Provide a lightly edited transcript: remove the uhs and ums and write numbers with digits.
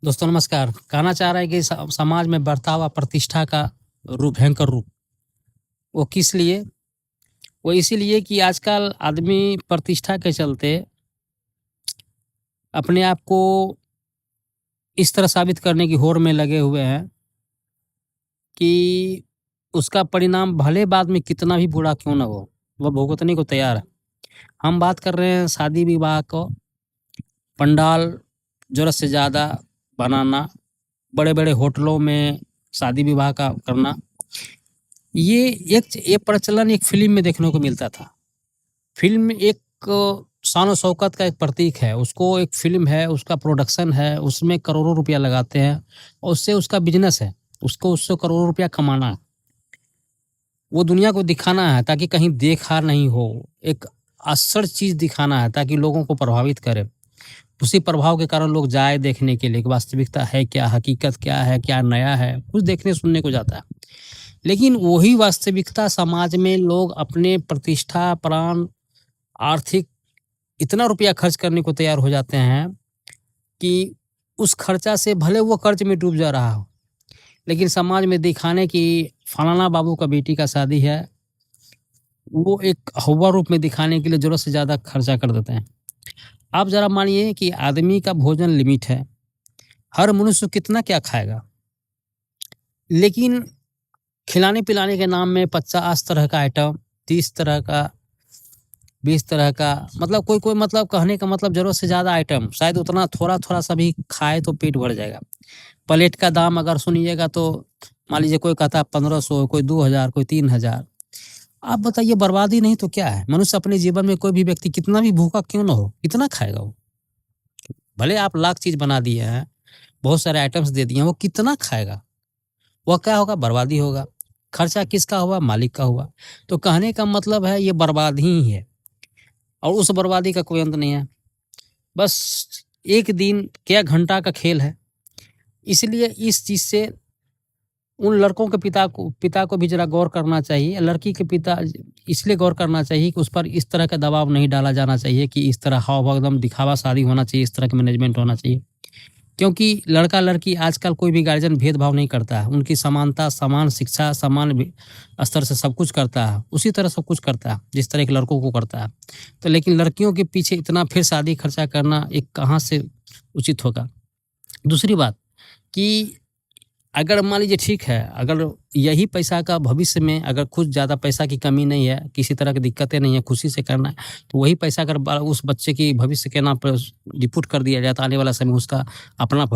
दोस्तों नमस्कार। कहना चाह रहा है कि समाज में बढ़ता हुआ प्रतिष्ठा का भयंकर रूप, वो किस लिए? वो इसीलिए कि आजकल आदमी प्रतिष्ठा के चलते अपने आप को इस तरह साबित करने की होड़ में लगे हुए हैं कि उसका परिणाम भले बाद में कितना भी बुरा क्यों ना हो, वह भुगतने को तैयार है। हम बात कर रहे हैं शादी विवाह को, पंडाल ज़रूरत से ज़्यादा बनाना, बड़े-बड़े होटलों में शादी विवाह का करना। ये प्रचलन एक फ़िल्म में देखने को मिलता था। फ़िल्म एक शान और शौकत का एक प्रतीक है, उसको एक फ़िल्म है, उसका प्रोडक्शन है, उसमें करोड़ों रुपया लगाते हैं और उससे उसका बिज़नेस है, उसको उससे करोड़ों रुपया कमाना है। वो दुनिया को दिखाना है ताकि कहीं देखा नहीं हो, एक असर चीज़ दिखाना है ताकि लोगों को प्रभावित करे। उसी प्रभाव के कारण लोग जाए देखने के लिए कि वास्तविकता है क्या, हकीकत क्या है, क्या नया है, कुछ देखने सुनने को जाता है। लेकिन वही वास्तविकता समाज में लोग अपने प्रतिष्ठा, प्राण, आर्थिक इतना रुपया खर्च करने को तैयार हो जाते हैं कि उस खर्चा से भले वो कर्ज में डूब जा रहा हो, लेकिन समाज में दिखाने कि फलाना बाबू का बेटी का शादी है, वो एक हौवा रूप में दिखाने के लिए ज़रूरत से ज़्यादा खर्चा कर देते हैं। आप ज़रा मानिए कि आदमी का भोजन लिमिट है, हर मनुष्य कितना क्या खाएगा? लेकिन खिलाने-पिलाने के नाम में 50 तरह का आइटम, 30 तरह का, 20 तरह का, मतलब कोई-कोई, मतलब कहने का मतलब ज़रूरत से ज़्यादा आइटम, शायद उतना थोड़ा-थोड़ा सा भी खाए तो पेट भर जाएगा। प्लेट का दाम अगर सुनिएगा तो मान लीजिए कोई कहता है 1500, कोई 2000, कोई 3000। आप बताइए, बर्बादी नहीं तो क्या है? मनुष्य अपने जीवन में, कोई भी व्यक्ति कितना भी भूखा क्यों ना हो, कितना खाएगा वो? भले आप लाख चीज़ बना दिए हैं, बहुत सारे आइटम्स दे दिए हैं, वो कितना खाएगा? वह क्या होगा? बर्बादी होगा। खर्चा किसका हुआ? मालिक का हुआ। तो कहने का मतलब है ये बर्बादी ही है और उस बर्बादी का कोई अंत नहीं है। बस 1 दिन क्या घंटा का खेल है। इसलिए इस चीज़ से उन लड़कों के पिता को भी ज़रा गौर करना चाहिए। लड़की के पिता इसलिए गौर करना चाहिए कि उस पर इस तरह का दबाव नहीं डाला जाना चाहिए कि इस तरह हाव-भाव एकदम दिखावा शादी होना चाहिए, इस तरह का मैनेजमेंट होना चाहिए। क्योंकि लड़का-लड़की आजकल कोई भी गार्जियन भेदभाव नहीं करता है। उनकी समानता, समान शिक्षा, समान स्तर से सब कुछ करता है। उसी तरह सब कुछ करता है, जिस तरह के लड़कों को करता है। तो लेकिन लड़कियों के पीछे इतना फिर शादी खर्चा करना एक कहाँ से उचित होगा? दूसरी बात कि अगर मान लीजिए ठीक है, अगर यही पैसा का भविष्य में अगर कुछ ज़्यादा पैसा की कमी नहीं है, किसी तरह की दिक्कतें नहीं है, खुशी से करना है, तो वही पैसा अगर उस बच्चे की भविष्य के नाम पर डिपुट कर दिया जाए तो आने वाला समय उसका अपना